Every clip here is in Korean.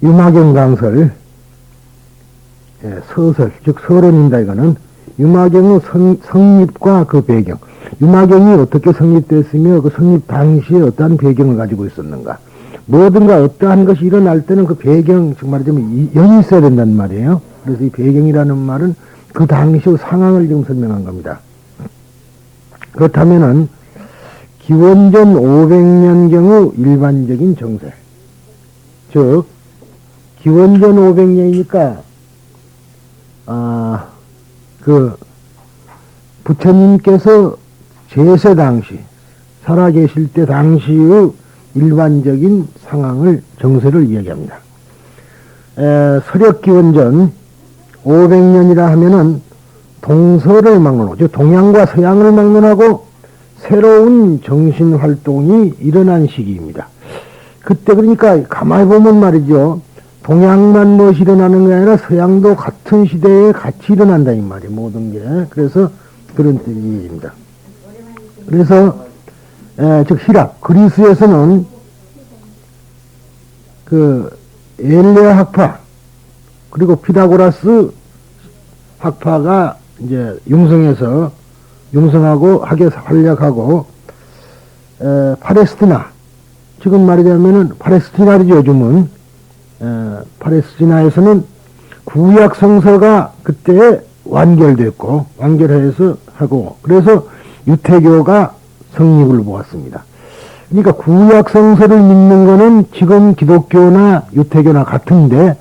유마경강설, 서설, 즉 서론입니다. 이거는 유마경의 성립과 그 배경, 유마경이 어떻게 성립됐으며 그 성립 당시에 어떠한 배경을 가지고 있었는가, 뭐든가 어떠한 것이 일어날 때는 그 배경, 즉 말하자면 연이 있어야 된단 말이에요. 그래서 이 배경이라는 말은 그 당시의 상황을 지금 설명한 겁니다. 그렇다면은 기원전 500년경의 일반적인 정세, 즉 기원전 500년이니까 그 부처님께서 제세 당시 살아계실 때 당시의 일반적인 상황을 정세를 이야기합니다. 서력기원전 500년이라 하면은 동서를 막론하고, 즉 동양과 서양을 막론하고 새로운 정신활동이 일어난 시기입니다. 그때 그러니까 가만히 보면 말이죠, 동양만 무엇이 일어나는 게 아니라 서양도 같은 시대에 같이 일어난다 이 말이에요. 모든 게. 그래서 그런 뜻입니다. 그래서 즉 히랍 그리스에서는 그 엘레아 학파 그리고 피타고라스 학파가 이제 융성하고 학에 활약하고, 팔레스티나, 지금 말하자면은 팔레스티나이죠. 요즘은 팔레스티나에서는 구약 성서가 그때 완결됐고 완결해서 하고, 그래서 유태교가 성립을 보았습니다. 그러니까 구약 성서를 믿는 거는 지금 기독교나 유태교나 같은데,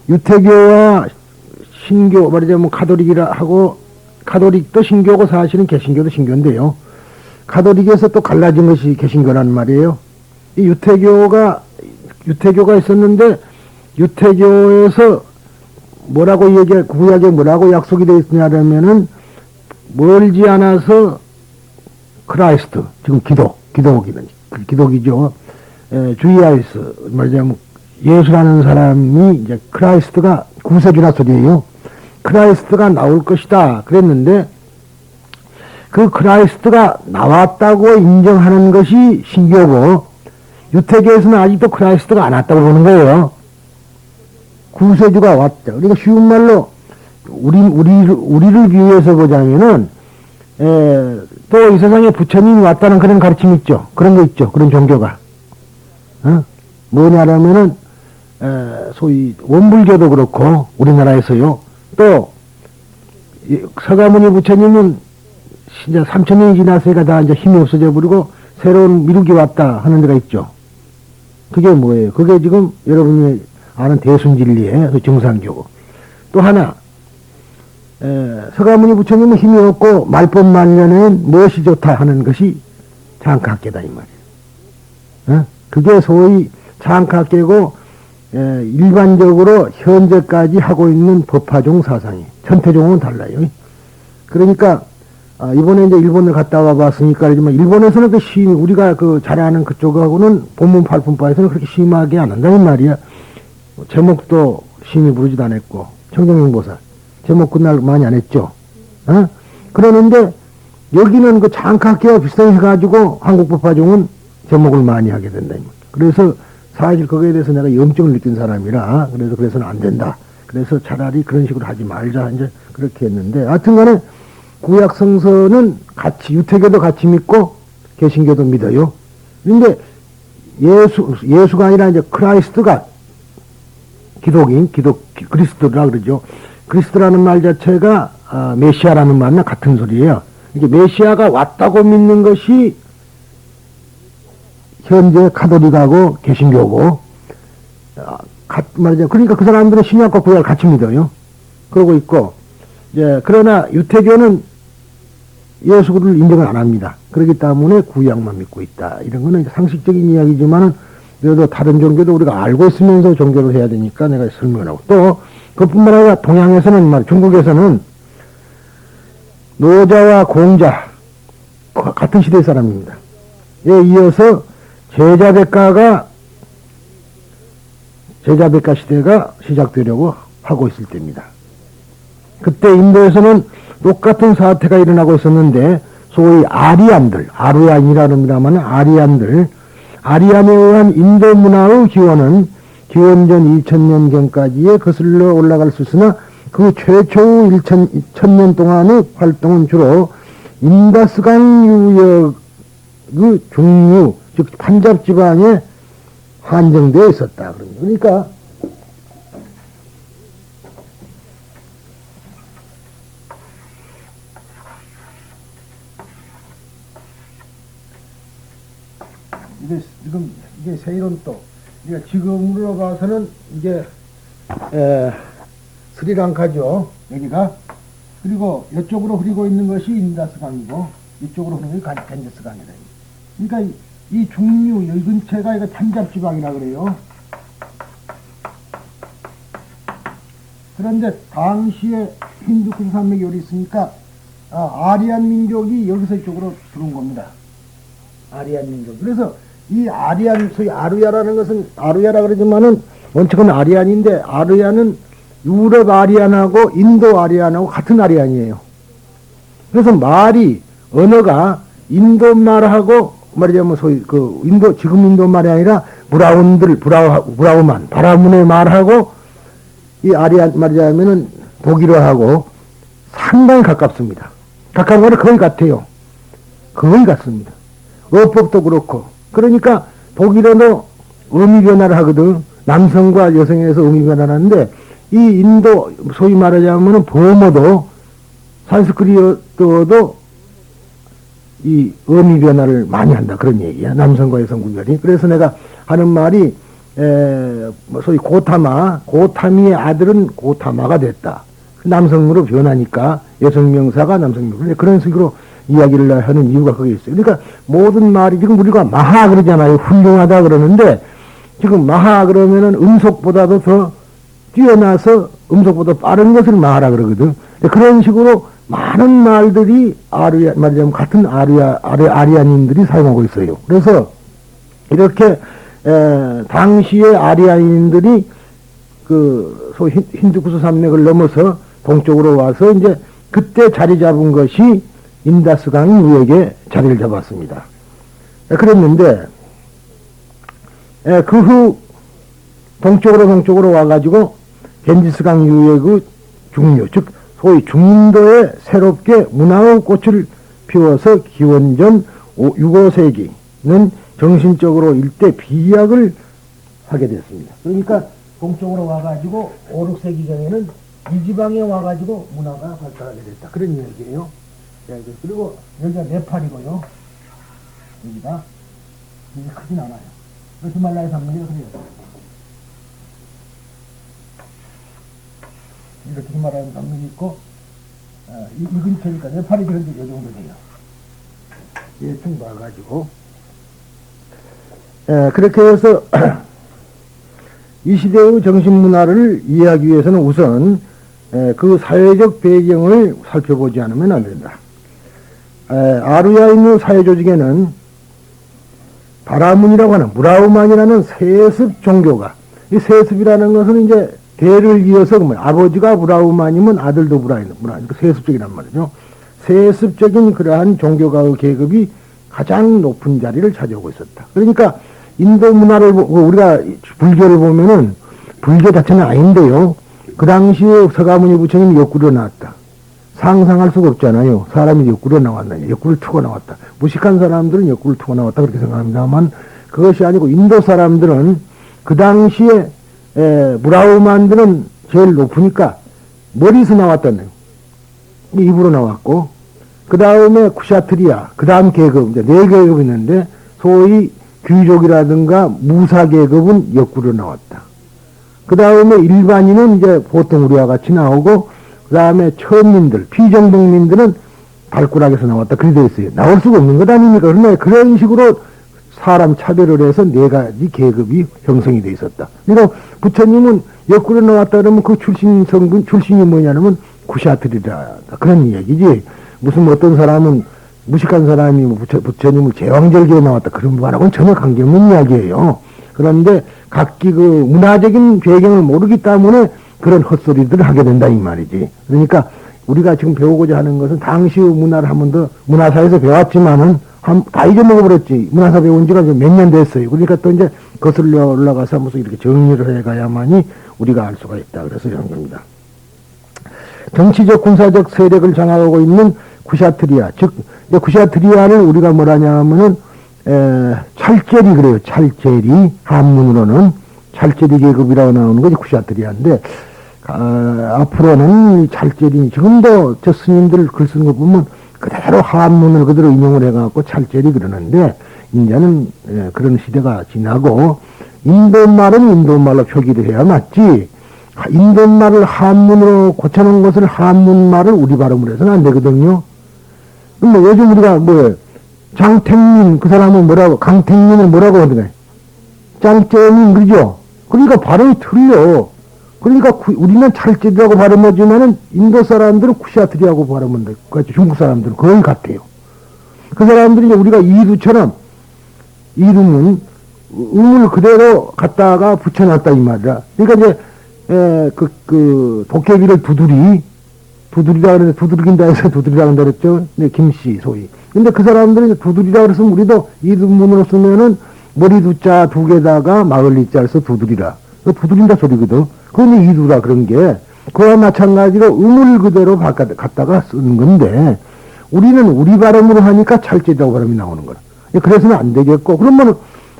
유태교와 신교, 말하자면 가톨릭이라 하고, 가톨릭도 신교고 사실은 개신교도 신교인데요. 가톨릭에서 또 갈라진 것이 개신교란 말이에요. 이 유태교가 있었는데, 유태교에서 뭐라고 구약에 뭐라고 약속이 되어 있느냐면은, 멀지 않아서 크라이스트, 지금 기독이죠. 주의하이스, 말하자면 예수라는 사람이 이제 크라이스트가 구세주라 소리예요. 크라이스트가 나올 것이다 그랬는데, 그 크라이스트가 나왔다고 인정하는 것이 신교고, 유태교에서는 아직도 크라이스트가 안 왔다고 보는 거예요. 구세주가 왔죠. 그러니까 쉬운 말로 우리를 비유해서 보자면은, 또 이 세상에 부처님이 왔다는 그런 가르침이 있죠. 그런 거 있죠. 그런 종교가. 뭐냐라면은, 소위 원불교도 그렇고 우리나라에서요. 또 서가모니 부처님은 이제 3000년이 지났으니까 다 이제 힘이 없어져 버리고 새로운 미륵이 왔다 하는 데가 있죠. 그게 뭐예요? 그게 지금 여러분이 아는 대순진리의 그 정상교고. 또 하나, 서가모니 부처님은 힘이 없고 말법만년엔 무엇이 좋다 하는 것이 장학계다 이 말이에요. 그게 소위 장학계고, 일반적으로 현재까지 하고 있는 법화종 사상이, 천태종은 달라요. 그러니까 이번에 이제 일본을 갔다 와봤으니까 알지만, 일본에서는 그 우리가 그 잘 아는 그쪽하고는 본문 팔품바에서는 그렇게 심하게 안 한다 이 말이야. 제목도 심히 부르지도 않았고, 청정명보살 제목 그날 많이 안 했죠. 그러는데 여기는 그 장학계와 비슷하게 해가지고 한국 법화종은 제목을 많이 하게 된다. 그래서 사실 거기에 대해서 내가 염증을 느낀 사람이라, 그래서는 안 된다. 그래서 차라리 그런 식으로 하지 말자. 이제 그렇게 했는데, 하여튼 간에 구약 성서는 같이, 유태교도 같이 믿고 개신교도 믿어요. 근데 예수가 아니라 이제 크라이스트가 그리스도라 그러죠. 그리스도라는 말 자체가 메시아라는 말이나 같은 소리예요. 이게 메시아가 왔다고 믿는 것이 현재 가톨릭하고 개신교고, 말이죠. 그러니까 그 사람들은 신약과 구약을 같이 믿어요. 그러고 있고, 그러나 유태교는 예수를 인정을 안 합니다. 그렇기 때문에 구약만 믿고 있다. 이런 거는 상식적인 이야기지만은, 그래도 다른 종교도 우리가 알고 있으면서 종교를 해야 되니까 내가 설명을 하고, 또, 그뿐만 아니라 동양에서는, 중국에서는 노자와 공자, 같은 시대 사람입니다. 에 이어서 제자백가 시대가 시작되려고 하고 있을 때입니다. 그때 인도에서는 똑같은 사태가 일어나고 있었는데, 소위 아리안들, 아루안이라 합니다만 아리안에 의한 인도 문화의 기원은 기원전 2000년경까지에 거슬러 올라갈 수 있으나 그 최초 1000년 동안의 활동은 주로 인다스강 유역의 중류, 즉 판잡 지방에 한정되어 있었다. 그러니까 이게 세이론도 지금으로 봐서는 이제 스리랑카죠. 여기가. 그리고 이쪽으로 흐르고 있는 것이 인다스강이고 이쪽으로 흐르는 것이 간제스강이다. 그러니까 이 중류 여기 근처가 이거 판잡지방이라 그래요. 그런데 당시에 힌두쿠스 산맥이 여기 있으니까 아리안 민족이 여기서 이쪽으로 들어온 겁니다. 아리안 민족. 그래서 이 아리안, 소위 아루야라는 것은 아루야라 그러지만은 원칙은 아리안인데 아루야는 유럽 아리안하고 인도 아리안하고 같은 아리안이에요. 그래서 말이 언어가 인도 말하고 말하자면 소위 그 인도 지금 인도 말이 아니라 브라우만 바라문의 말하고 이 아리안 말하자면은 독일어하고 상당히 가깝습니다. 가까운 거는 거의 같아요. 거의 같습니다. 어법도 그렇고. 그러니까 독일어도 의미 변화를 하거든. 남성과 여성에서 의미 변화를 하는데 이 인도 소위 말하자면 버머도 산스크리트어도 이 의미 변화를 많이 한다. 그런 얘기야. 남성과 여성 구별이. 그래서 내가 하는 말이 소위 고타미의 아들은 고타마가 됐다. 남성으로 변하니까 여성 명사가 남성 명사. 그런 식으로 이야기를 하는 이유가 거기 있어요. 그러니까 모든 말이 지금 우리가 마하 그러잖아요. 훌륭하다 그러는데 지금 마하 그러면은 음속보다도 더 뛰어나서 음속보다 빠른 것을 마하라 그러거든. 그런 식으로 많은 말들이 말하자면 같은 아리안인들이 사용하고 있어요. 그래서 이렇게 당시의 아리안인들이 그 소위 힌두쿠스 산맥을 넘어서 동쪽으로 와서 이제 그때 자리 잡은 것이 인다스강 유역에 자리를 잡았습니다. 그랬는데 그 후 동쪽으로 와가지고 겐지스강 유역의 중류, 즉 소위 중인도에 새롭게 문화의 꽃을 피워서 기원전 6, 5세기는 정신적으로 일대 비약을 하게 됐습니다. 그러니까 동쪽으로 와가지고 5, 6세기경에는 이 지방에 와가지고 문화가 발달하게 됐다. 그런 얘기예요. 그리고 여기가 네팔이고요. 여기가 이게 크진 않아요. 히말라야 산맥이 그래요. 이렇게 히말라야 산맥이 있고 이 근처니까 네팔이 그런데 이 정도 돼요. 예층 봐가지고 그렇게 해서 이 시대의 정신문화를 이해하기 위해서는 우선 그 사회적 배경을 살펴보지 않으면 안 된다. 아루야 인의 사회조직에는 바라문이라고 하는 브라우만이라는 세습 종교가, 이 세습이라는 것은 이제 대를 이어서 아버지가 브라우만이면 아들도 브라우만, 세습적이란 말이죠. 세습적인 그러한 종교가의 계급이 가장 높은 자리를 차지하고 있었다. 그러니까 인도 문화를 우리가 불교를 보면은 불교 자체는 아닌데요. 그 당시에 서가모니 부처님이 옆구리로 나왔다. 상상할 수가 없잖아요. 사람이 옆구리로 나왔느냐. 옆구리를 트고 나왔다. 무식한 사람들은 옆구리를 트고 나왔다. 그렇게 생각합니다만 그것이 아니고 인도 사람들은 그 당시에 브라우만들은 제일 높으니까 머리에서 나왔다네요. 입으로 나왔고 그 다음에 쿠샤트리아, 그 다음 계급, 이제 4계급이 있는데 소위 귀족이라든가 무사 계급은 옆구리로 나왔다. 그 다음에 일반인은 이제 보통 우리와 같이 나오고, 그 다음에 천민들, 피정복민들은 발가락에서 나왔다. 그렇게 되어 있어요. 나올 수가 없는 것 아닙니까? 그러나 그런 식으로 사람 차별을 해서 4가지 계급이 형성이 되어 있었다. 그러니까 부처님은 옆구리로 나왔다 그러면 그 출신이 뭐냐면 구샤트리라. 그런 이야기지. 무슨 어떤 사람은 무식한 사람이 부처님을 제왕절개에 나왔다. 그런 말하고는 전혀 관계없는 이야기예요. 그런데 각기 그 문화적인 배경을 모르기 때문에 그런 헛소리들을 하게 된다 이 말이지. 그러니까 우리가 지금 배우고자 하는 것은 당시의 문화를 한 번 더 문화사에서 배웠지만은 다 잊어먹어버렸지. 문화사업에 온 지가 몇 년 됐어요. 그러니까 또 이제 거슬러 올라가서 무슨 이렇게 정리를 해가야만이 우리가 알 수가 있다. 그래서 이런 겁니다. 정치적, 군사적 세력을 장악하고 있는 쿠샤트리아. 즉, 쿠샤트리아를 우리가 뭐라냐면은, 찰제리 그래요. 찰제리. 한문으로는 찰제리 계급이라고 나오는 것이 쿠샤트리아인데, 앞으로는 찰제리, 지금도 저 스님들 글 쓰는 거 보면 그대로 한문을 그대로 인용을 해갖고 찰제리 그러는데, 이제는 그런 시대가 지나고, 인도말은 인도말로 표기를 해야 맞지, 인도말을 한문으로 고쳐놓은 것을 한문말을 우리 발음으로 해서는 안 되거든요. 뭐 요즘 우리가 장택민, 그 사람은 뭐라고, 강택민을 뭐라고 하더래? 짱째민, 그러죠? 그러니까 발음이 틀려. 그러니까 우리는 찰제리라고 발음하지만은 인도 사람들은 쿠샤트리라고 발음한다. 그렇죠. 중국 사람들은 거의 같아요. 그 사람들이 우리가 이두처럼 이름은 음을 그대로 갖다가 붙여놨다 이 말이야. 그러니까 이제 도깨비를 두드리라 그래서 두드리긴다 해서 두드리라 한다 그랬죠. 네, 김씨 소위. 근데 그 사람들이 두드리라 그래서 우리도 이두문으로 쓰면은 머리 두자 두 개다가 마을 이자를 써 두드리라. 두드린다 소리거든. 그건 이두라 그런 게 그와 마찬가지로 음을 그대로 갖다가 쓰는 건데 우리는 우리 발음으로 하니까 찰제라고 발음이 나오는 거라. 그래서는 안 되겠고 그러면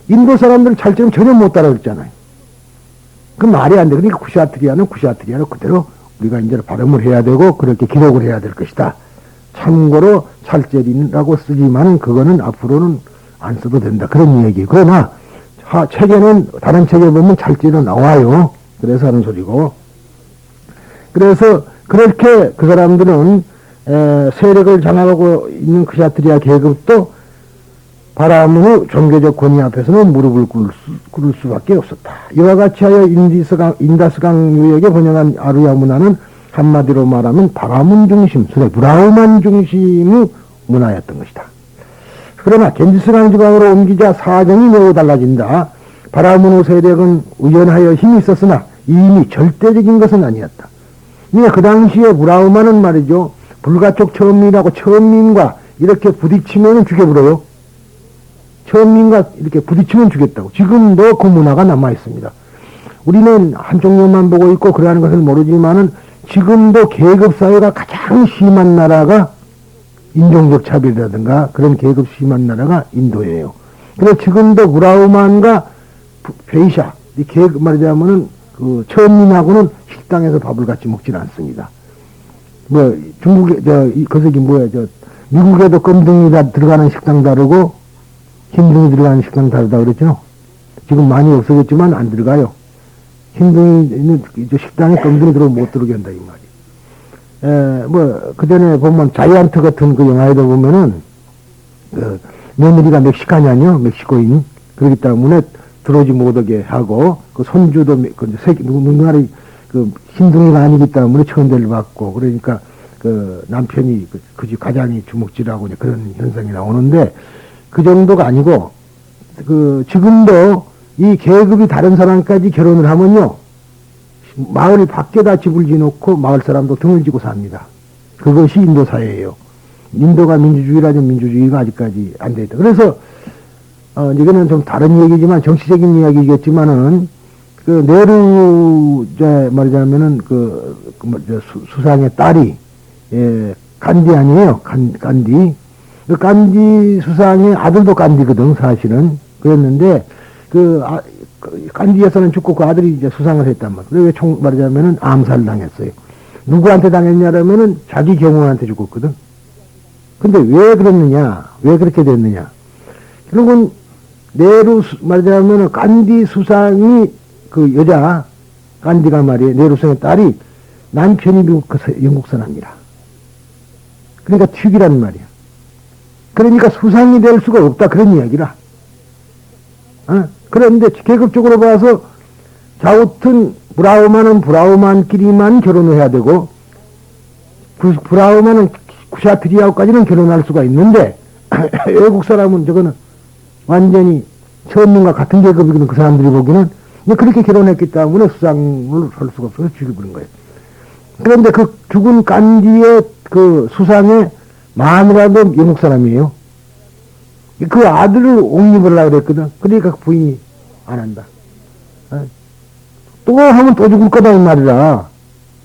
인도 사람들은 찰제는 전혀 못 따라했잖아요. 그 말이 안 돼. 그러니까 쿠샤트리아는 쿠샤트리아로 그대로 우리가 이제 발음을 해야 되고 그렇게 기록을 해야 될 것이다. 참고로 찰제리라고 쓰지만 그거는 앞으로는 안 써도 된다. 그런 얘기. 그러나 책에는 다른 책에 보면 찰제로 나와요. 그래서 하는 소리고. 그래서 그렇게 그 사람들은 세력을 장악하고 있는 쿠샤트리아 계급도 바라문의 종교적 권위 앞에서는 무릎을 꿇을 수밖에 없었다. 이와 같이 하여 인다스강 유역에 번영한 아루야 문화는 한마디로 말하면 바라문 중심, 브라흐만 중심의 문화였던 것이다. 그러나 겐지스강 지방으로 옮기자 사정이 매우 달라진다. 바라문의 세력은 우연하여 힘이 있었으나 이미 절대적인 것은 아니었다. 그 당시에 브라흐만은 말이죠. 불가촉 천민하고 천민과 이렇게 부딪히면 죽여버려요. 천민과 이렇게 부딪히면 죽였다고. 지금도 그 문화가 남아있습니다. 우리는 한쪽 면만 보고 있고 그러한 것을 모르지만은 지금도 계급사회가 가장 심한 나라가 인종적 차별이라든가 그런 계급 심한 나라가 인도예요. 그래서 지금도 브라흐만과 베이샤, 이 계급 말하자면은 그 천민하고는 식당에서 밥을 같이 먹지는 않습니다. 중국에, 미국에도 껌등이 들어가는 식당 다르고 흰둥이 들어가는 식당 다르다 그랬죠? 지금 많이 없어졌지만 안 들어가요. 흰둥이는 식당에 껌등이 들어오면 못 들어오게 한다, 이 말이. 그 전에 보면 자이언트 같은 그 영화에도 보면은, 며느리가 멕시카냐뇨? 멕시코인. 그렇기 때문에 들어오지 못하게 하고, 그 손주도, 누군가를 흰둥이가 아니기 때문에 천대를 받고, 그러니까 남편이 그 집 가장이 주먹질하고 그런 현상이 나오는데, 그 정도가 아니고, 지금도 이 계급이 다른 사람까지 결혼을 하면요, 마을 밖에다 집을 지놓고 마을 사람도 등을 지고 삽니다. 그것이 인도 사회예요. 인도가 민주주의라면 민주주의가 아직까지 안 돼 있다. 그래서, 이거는 좀 다른 얘기지만, 정치적인 이야기겠지만은, 네루, 말하자면은, 수상의 딸이, 간디 아니에요? 간디. 그 간디 수상의 아들도 간디거든, 사실은. 그랬는데, 간디 여사는 죽고 그 아들이 이제 수상을 했단 말이에요. 왜 말하자면은 암살 당했어요. 누구한테 당했냐라면은 자기 경호한테 죽었거든. 근데 왜 그랬느냐? 왜 그렇게 됐느냐? 결국은, 네루, 말하자면은 간디 수상이 그 여자, 간디가 말이에요. 네루 수상의 딸이 남편이 영국 사람이라. 그러니까 튀기란 말이야. 그러니까 수상이 될 수가 없다. 그런 이야기라. 그런데 계급적으로 봐서 좌우튼 브라흐만은 브라흐만끼리만 결혼을 해야 되고 브라흐만은 쿠샤트리아하고까지는 결혼할 수가 있는데 외국 사람은 저거는 완전히 천민과 같은 계급이거든. 그 사람들이 보기는 그렇게 결혼했기 때문에 수상을 할 수가 없어서 죽여버린 거예요. 그런데 그 죽은 간디의 그 수상의 마누라도 영국 사람이에요. 그 아들을 옹립을 하려고 그랬거든. 그러니까 그 부인이 안 한다. 또 하면 또 죽을 거다, 이 말이라.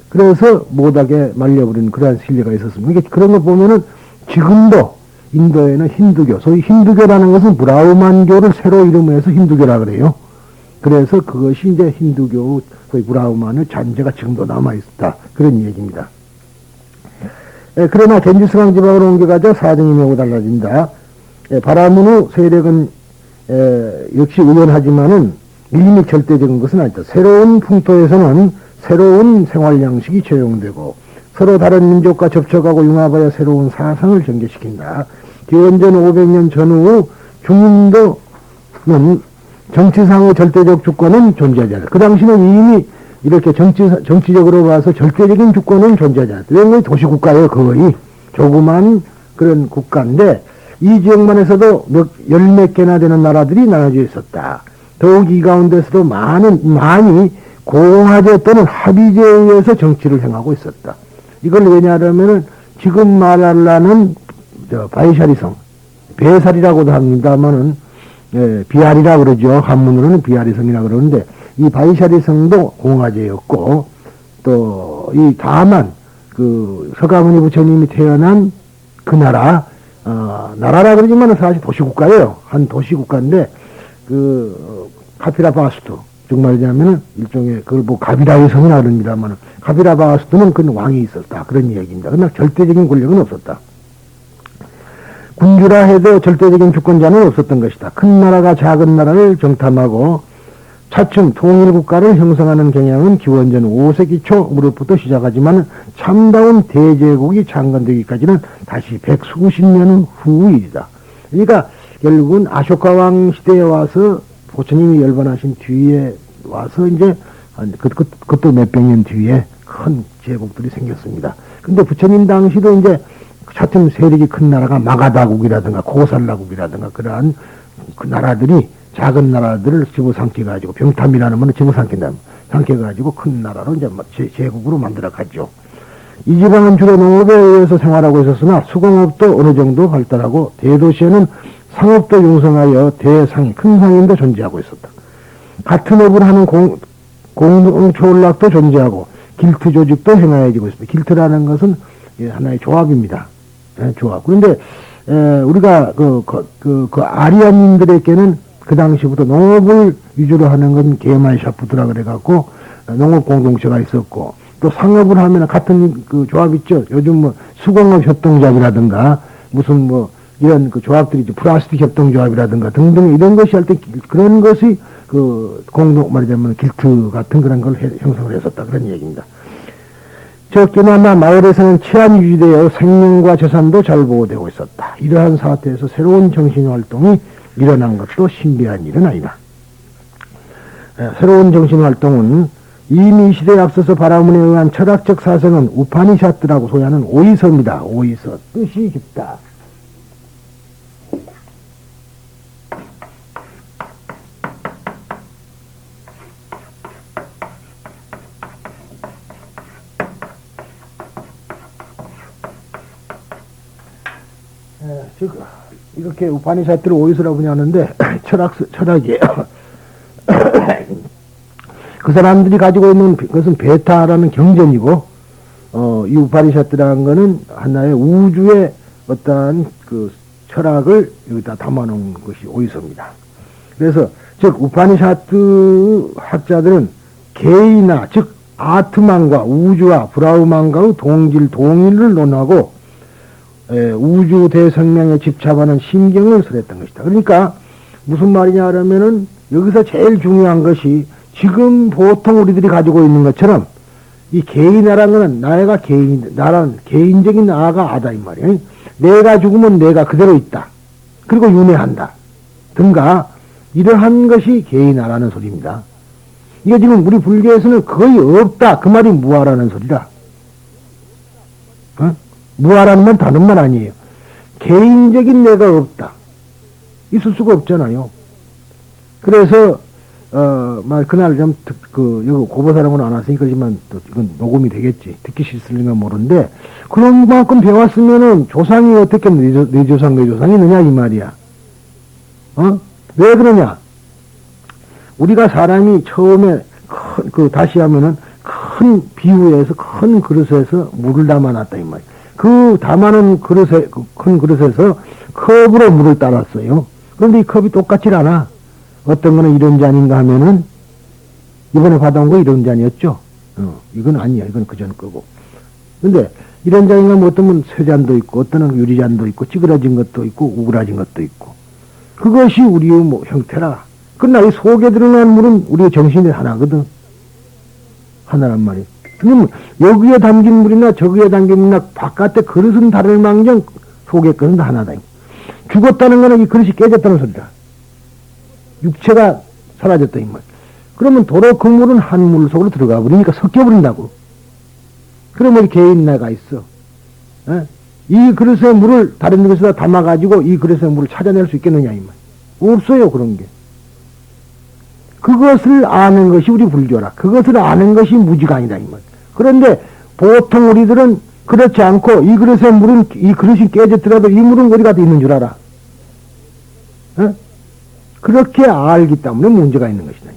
그래서 못하게 말려버린 그러한 신뢰가 있었습니다. 그러니까 그런 거 보면은 지금도 인도에는 힌두교, 소위 힌두교라는 것은 브라흐만교를 새로 이름해서 힌두교라 그래요. 그래서 그것이 이제 힌두교, 소위 브라흐만의 잔재가 지금도 남아있다. 그런 얘기입니다. 그러나 겐지스강 지방으로 옮겨가자 사정이 매우 달라진다. 바라문의 세력은 역시 의연하지만은 이미 절대적인 것은 아니다. 새로운 풍토에서는 새로운 생활 양식이 적용되고 서로 다른 민족과 접촉하고 융합하여 새로운 사상을 전개시킨다. 기원전 500년 전후 중인도는 정치상의 절대적 주권은 존재하지 않았다. 그 당시는 이미 이렇게 정치적으로 봐서 절대적인 주권은 존재하지 않았다. 왜냐하면 도시국가예요, 거의. 조그만 그런 국가인데 이 지역만에서도 열몇 개나 되는 나라들이 나눠져 있었다. 더욱 이 가운데서도 많이 공화제 또는 합의제에 의해서 정치를 행하고 있었다. 이걸 왜냐하면은 지금 말하려는 바이샤리성, 배살이라고도 합니다만은 비아리라 그러죠. 한문으로는 비아리성이라 그러는데 이 바이샤리성도 공화제였고 또 이 다만 그 서가모니 부처님이 태어난 그 나라라 그러지만 사실 도시국가예요. 한 도시국가인데 카피라바스투 즉 말하자면 일종의 그걸 뭐 가비라의 성이라 그럽니다만 카피라바스투는 그 왕이 있었다 그런 이야기입니다. 그러나 절대적인 권력은 없었다. 군주라 해도 절대적인 주권자는 없었던 것이다. 큰 나라가 작은 나라를 정탐하고 차츰 통일국가를 형성하는 경향은 기원전 5세기 초 무렵부터 시작하지만 참다운 대제국이 창건되기까지는 다시 백수십 년 후 일이다. 그러니까 결국은 아쇼카 왕 시대에 와서 부처님이 열반하신 뒤에 와서 이제 그것도 몇백 년 뒤에 큰 제국들이 생겼습니다. 근데 부처님 당시도 이제 차츰 세력이 큰 나라가 마가다국이라든가 고살라국이라든가 그러한 그 나라들이 작은 나라들을 집어삼켜가지고 병탐이라는 것은 집어삼킨다. 삼켜가지고 큰 나라로 이제 제국으로 만들어갔죠. 이 지방은 주로 농업에 의해서 생활하고 있었으나 수공업도 어느 정도 발달하고 대도시에는 상업도 융성하여 대상이 큰 상인도 존재하고 있었다. 같은 업을 하는 공동초월락도 존재하고 길트 조직도 행하여지고 있습니다. 길트라는 것은 하나의 조합입니다. 조합. 그런데 우리가 그 아리아민들에게는 그 당시부터 농업을 위주로 하는 건 게마이샤프트라 그래갖고 농업 공동체가 있었고 또 상업을 하면 같은 그 조합 있죠. 요즘 뭐 수공업 협동조합이라든가 무슨 뭐 이런 그 조합들이 있죠. 플라스틱 협동조합이라든가 등등 이런 것이 할 때 그런 것이 그 말하자면 길트 같은 그런 걸 형성을 했었다 그런 얘기입니다. 적게나마 마을에서는 치안이 유지되어 생명과 재산도 잘 보호되고 있었다. 이러한 사태에서 새로운 정신활동이 일어난 것도 신비한 일은 아니다. 새로운 정신활동은 이미 시대에 앞서서 바라문에 의한 철학적 사상은 우파니샤트라고 소개하는 오이서입니다. 오이서 뜻이 깊다. 즉 이렇게 우파니샤트를 오이서라고 하는데 철학이에요. 그 사람들이 가지고 있는 것은 베타라는 경전이고 이 우파니샤트라는 것은 하나의 우주의 어떠한 그 철학을 여기다 담아놓은 것이 오이서입니다. 그래서 즉 우파니샤트 학자들은 개이나 즉 아트만과 우주와 브라흐만과의 동일을 논하고 우주 대성명에 집착하는 신경을 설했던 것이다. 그러니까 무슨 말이냐 하면은 여기서 제일 중요한 것이 지금 보통 우리들이 가지고 있는 것처럼 이 개인이라는 것은 나라는 개인적인 나가 아다 이 말이에요. 내가 죽으면 내가 그대로 있다. 그리고 윤회한다. 등가 이러한 것이 개인화라는 소리입니다. 이게 지금 우리 불교에서는 거의 없다. 그 말이 무아라는 소리다. 무아라는 건 다른 말 아니에요. 개인적인 내가 없다. 있을 수가 없잖아요. 그래서 그날 좀 여기 고보사람은 안 왔으니까 그렇지만 또 이건 녹음이 되겠지. 듣기 싫으니까 모르는데 그런 만큼 배웠으면은 조상이 어떻게 내 조상이 있느냐 이 말이야. 왜 그러냐? 우리가 사람이 처음에 다시 하면은 큰 비우에서 큰 그릇에서 물을 담아놨다 이 말이야. 그 담아놓은 큰 그릇에서 컵으로 물을 따랐어요. 그런데 이 컵이 똑같질 않아. 어떤 거는 이런 잔인가 하면은 이번에 받아온 거 이런 잔이었죠. 이건 아니야. 이건 그전 거고. 근데 이런 잔인가 뭐 어떤 건 쇠잔도 있고 어떤 건 유리잔도 있고 찌그러진 것도 있고 우그라진 것도 있고 그것이 우리의 뭐 형태라. 그러나 이 속에 들어간 물은 우리의 정신이 하나거든. 하나란 말이야. 그러면 여기에 담긴 물이나 저기에 담긴 물이나 바깥에 그릇은 다를 망정 속의 것은 다 하나다. 죽었다는 거는 이 그릇이 깨졌다는 소리다. 육체가 사라졌다 이 말. 그러면 도로 그 물은 한 물 속으로 들어가 버리니까 섞여버린다고. 그러면 개인 내가 있어. 에? 이 그릇의 물을 다른 그릇에다 담아가지고 이 그릇의 물을 찾아낼 수 있겠느냐 이 말. 없어요 그런 게. 그것을 아는 것이 우리 불교라. 그것을 아는 것이 무지가 아니다 이 말. 그런데 보통 우리들은 그렇지 않고 이 그릇의 물은 이 그릇이 깨졌더라도 이 물은 어디 가도 있는 줄 알아. 에? 그렇게 알기 때문에 문제가 있는 것이다.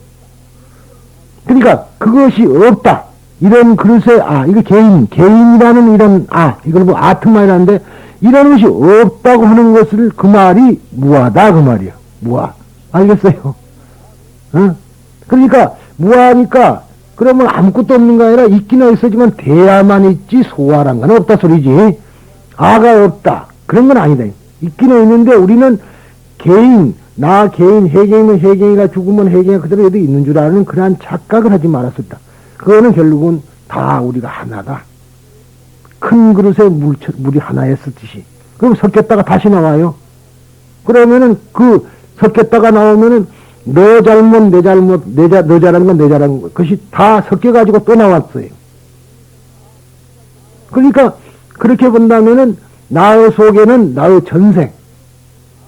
그러니까 그것이 없다. 이런 그릇에 이거 개인이라는 이런 이걸 뭐 아트마이라는데 이런 것이 없다고 하는 것을 그 말이 무하다 그 말이야. 무하. 알겠어요? 그러니까 무하니까 그러면 아무것도 없는 거 아니라 있기는 있었지만 대야만 있지 소화란 건 없다 소리지. 아가 없다. 그런 건 아니다. 있기는 있는데 우리는 개인, 나 개인, 해개이면 해개이가 죽으면 해개이가 그대로 여기 있는 줄 아는 그러한 착각을 하지 말았었다. 그거는 결국은 다 우리가 하나다. 큰 그릇에 물이 하나였었듯이. 그럼 섞였다가 다시 나와요. 그러면은 그 섞였다가 나오면은 너 잘못, 내 잘못, 너 잘한 건 내 잘한 것. 그것이 다 섞여가지고 또 나왔어요. 그러니까 그렇게 본다면은 나의 속에는 나의 전생,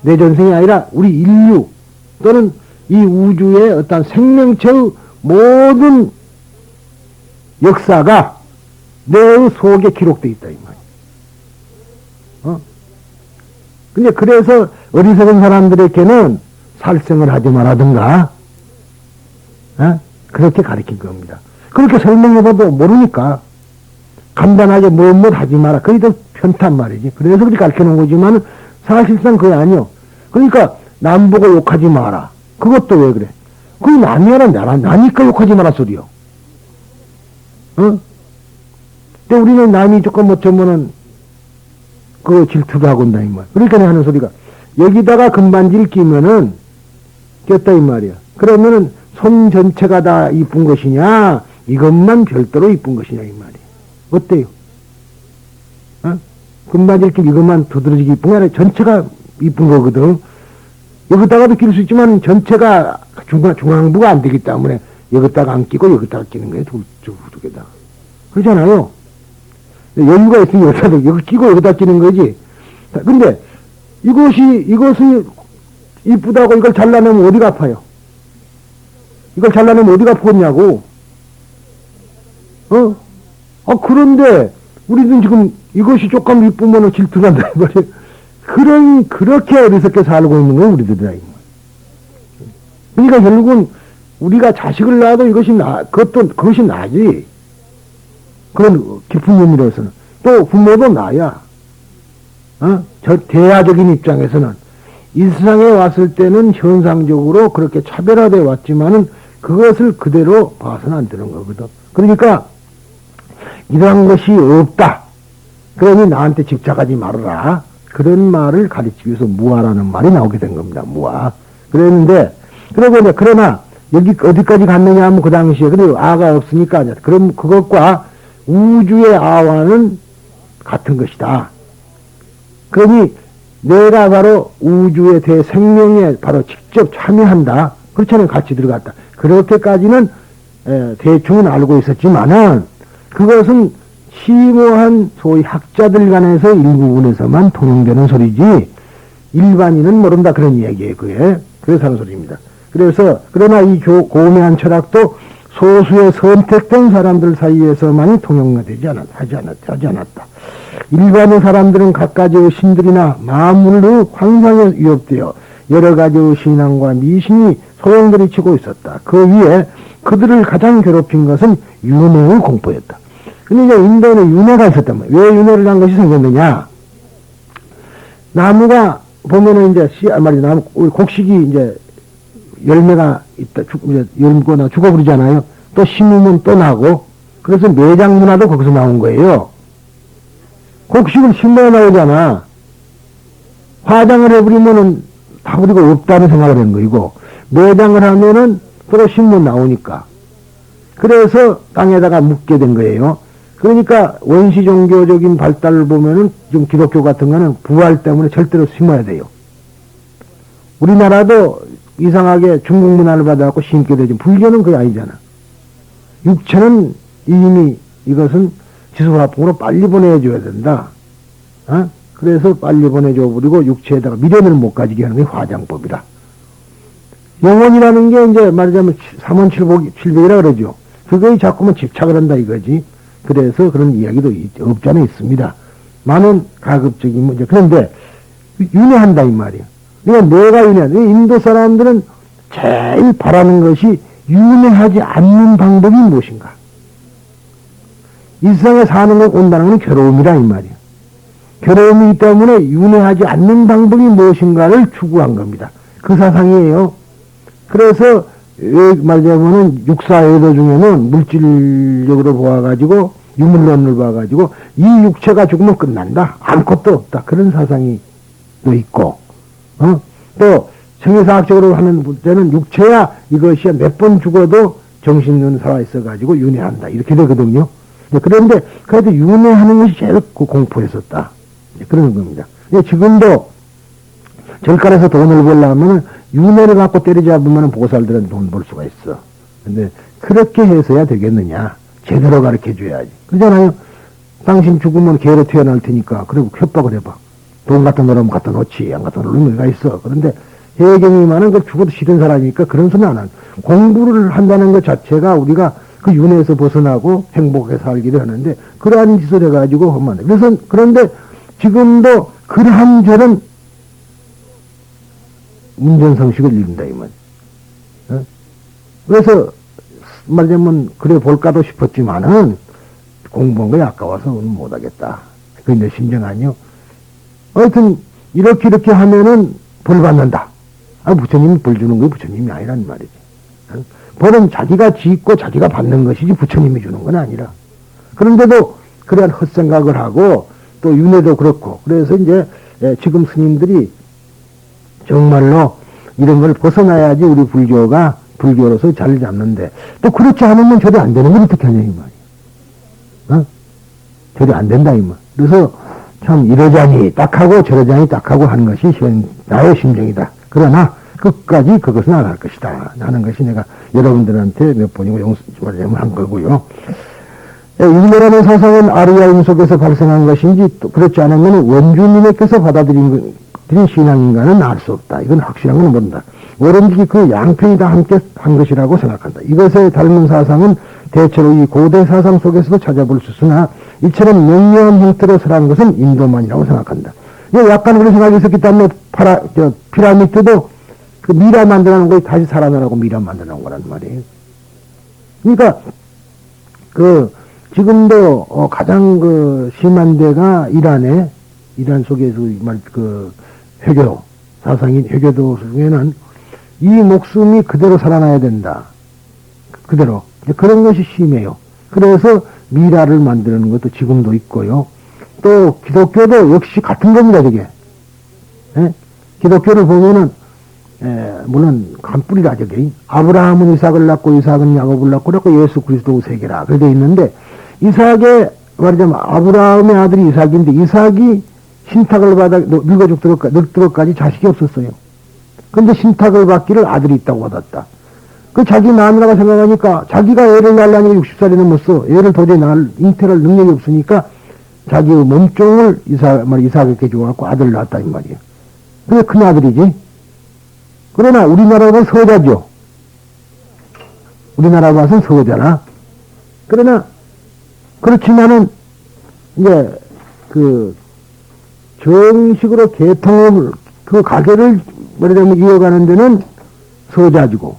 내 전생이 아니라 우리 인류 또는 이 우주의 어떤 생명체의 모든 역사가 내 속에 기록되어 있다 이 말이야. 근데 그래서 어리석은 사람들에게는 살생을 하지 말라든가 그렇게 가르친 겁니다. 그렇게 설명해봐도 모르니까 간단하게 뭐뭐 하지 마라. 그게 더 편탄 말이지. 그래서 그렇게 가르쳐놓은 거지만 사실상 그게 아니요. 그러니까 남 보고 욕하지 마라. 그것도 왜 그래? 그게 남이 아니라 나니까 욕하지 마라 소리요. 근데 우리는 남이 조금 어쩌면은 그 질투도 하고 온다 이 말. 그러니까 내가 하는 소리가 여기다가 금반지를 끼면은 꼈다 이 말이야. 그러면은 손 전체가 다 이쁜 것이냐 이것만 별도로 이쁜 것이냐 이 말이야. 어때요? 금반지를 끼면 이것만 두드러지게 이쁜 게 아니라 전체가 이쁜 거거든. 여기다가도 끼울 수 있지만 전체가 중앙부가 안 되기 때문에 여기다가 안 끼고 여기다가 끼는 거예요. 두 개다가. 그러잖아요. 여유가 있으면 여기다가 여기 끼고 여기다 끼는 거지. 근데 이것이 이쁘다고 이걸 잘라내면 어디가 아파요? 이걸 잘라내면 어디가 아프겠냐고. 그런데 우리는 지금 이것이 조금 이쁘면 질투난다 말이에요. 그렇게 어리석게 살고 있는 건 우리들이다. 그러니까 결국은 우리가 자식을 낳아도 그것이 나지. 그런 깊은 의미로서는. 또 부모도 나야. 저 대야적인 입장에서는 이 세상에 왔을 때는 현상적으로 그렇게 차별화되어 왔지만은 그것을 그대로 봐서는 안 되는 거거든. 그러니까 이러한 것이 없다. 그러니 나한테 집착하지 말아라. 그런 말을 가르치기 위해서 무아라는 말이 나오게 된 겁니다. 무아. 그랬는데 그러나 여기 어디까지 갔느냐 하면 그 당시에 그래도 아가 없으니까 그럼 그것과 우주의 아와는 같은 것이다. 그러니 내가 바로 우주의 대생명에 바로 직접 참여한다. 그렇잖아요. 같이 들어갔다. 그렇게까지는 대충은 알고 있었지만은 그것은 심오한 소위 학자들 간에서 일부분에서만 통용되는 소리지 일반인은 모른다 그런 얘기예요. 그래서 하는 소리입니다. 그러나 이 고매한 철학도 소수의 선택된 사람들 사이에서만이 통용되지 하지 않았다. 일반의 사람들은 갖가지의 신들이나 만물의 환상에 위협되어 여러 가지 신앙과 미신이 소용돌이 치고 있었다. 그 위에 그들을 가장 괴롭힌 것은 윤회의 공포였다. 근데 이제 인도에는 윤회가 있었단 말이에요. 왜 윤회를 한 것이 생겼느냐? 나무가 보면은 이제 나무 곡식이 이제 열매가 있다, 이제 열거나 죽어버리잖아요. 또 심으면 또 나고, 그래서 매장 문화도 거기서 나온 거예요. 곡식을 심어야 나오잖아. 화장을 해버리면은 타버리고 없다는 생각을 하는 거이고, 매장을 하면은 또 심으면 나오니까. 그래서 땅에다가 묻게 된 거예요. 그러니까 원시 종교적인 발달을 보면은 좀 기독교 같은 거는 부활 때문에 절대로 심어야 돼요. 우리나라도 이상하게 중국 문화를 받아갖고 심게 되지. 불교는 그게 아니잖아. 육체는 이미 이것은 지수화풍으로 빨리 보내줘야 된다. 어? 그래서 빨리 보내줘 버리고 육체에다가 미련을 못 가지게 하는 게 화장법이라. 영혼이라는 게 이제 말하자면 삼원칠백이라 그러죠. 그거에 자꾸만 집착을 한다 이거지. 그래서 그런 이야기도 없잖아 있습니다. 많은 가급적인 문제. 그런데 윤회한다 이 말이야. 그러니까 내가 윤회한다. 인도 사람들은 제일 바라는 것이 윤회하지 않는 방법이 무엇인가. 이 세상에 사는 건 온다는 건 괴로움이라 이 말이야. 괴로움이기 때문에 윤회하지 않는 방법이 무엇인가를 추구한 겁니다. 그 사상이에요. 그래서 말하자면은 육사외도 중에는 물질적으로 보아가지고 유물론을 봐가지고 이 육체가 죽으면 끝난다. 아무것도 없다. 그런 사상이 또 있고, 또 생리사학적으로 하는 때는 육체야 이것이 몇 번 죽어도 정신은 살아있어가지고 윤회한다. 이렇게 되거든요. 그런데 그래도 윤회하는 것이 제일 공포였었다. 그런 겁니다. 지금도 절간에서 돈을 벌려면 윤회를 갖고 때려잡으면 보살들은 돈 벌 수가 있어. 근데 그렇게 해서야 되겠느냐. 제대로 가르쳐줘야지. 그러잖아요. 당신 죽으면 개로 태어날 테니까 그리고 협박을 해봐. 돈 갖다 놓으면 갖다 놓지 안 갖다 놓으면 의미가 있어. 그런데 해경이만은 그 죽어도 싫은 사람이니까 그런 소리 안 하는. 공부를 한다는 것 자체가 우리가 그 윤회에서 벗어나고 행복하게 살기를 하는데 그러한 짓을 해가지고 하면 안 돼. 그래서 그런데 지금도 그러한 죄는 운전성식을 잃는다 이 말. 그래서 말하자면 그래 볼까도 싶었지만은 공부한 거 아까워서 못하겠다. 그게 내 심정 아니요. 하여튼 이렇게 하면은 벌 받는다. 부처님이 벌 주는 게 부처님이 아니란 말이지. 벌은 자기가 짓고 자기가 받는 것이지 부처님이 주는 건 아니라. 그런데도 그러한 헛생각을 하고 또 윤회도 그렇고 그래서 이제 지금 스님들이 정말로 이런 걸 벗어나야지 우리 불교가 불교로서 자리를 잡는데 또 그렇지 않으면 저리 안 되는 걸 어떻게 하냐 이 말이야. 저리 안 된다 이 말. 그래서 참 이러자니 딱하고 저러자니 딱하고 하는 것이 나의 심정이다. 그러나 끝까지 그것은 안 할 것이다 하는 것이 내가 여러분들한테 몇 번이고 한 거고요. 윤회라는 사상은 아리아인 속에서 발생한 것인지 또 그렇지 않으면 원주민에게서 받아들인 신앙인가는 알 수 없다. 이건 확실한 건 모른다. 오로지 그 양편이 다 함께 한 것이라고 생각한다. 이것에 닮은 사상은 대체로 이 고대 사상 속에서도 찾아볼 수 있으나 이처럼 명료한 형태로 설한 것은 인도만이라고 생각한다. 약간 그런 생각이 있었기 때문에 피라미드도 그 미라 만들어놓은 거에 다시 살아나라고 미라 만들어놓은 거란 말이에요. 그러니까 지금도 가장 심한 데가 이란 속에서 회교 사상인 회교도 중에는 이 목숨이 그대로 살아나야 된다. 그대로 그런 것이 심해요. 그래서 미라를 만드는 것도 지금도 있고요. 또 기독교도 역시 같은 겁니다. 저게 기독교를 보면은 물론 간뿌리라 저게 아브라함은 이삭을 낳고 이삭은 야곱을 낳고 그래서 예수 그리스도 세계라 그렇게 있는데 이삭의 말하자면 아브라함의 아들이 이삭인데 이삭이 신탁을 받아 늙도록까지 자식이 없었어요. 근데 신탁을 받기를 아들이 있다고 받았다. 그 자기 마누라가 생각하니까 자기가 애를 낳으려니 60살이 넘었어. 애를 도저히 잉태할 능력이 없으니까 자기의 몸종을 이삭에게 주어갖고 아들을 낳았다 이 말이에요. 그게 큰 아들이지. 그러나 우리나라는 서자죠. 우리나라 봐서는 서자나. 그러나 그렇지만은 이제 정식으로 개통을 가게를 말하자면 이어가는 데는 서자지고.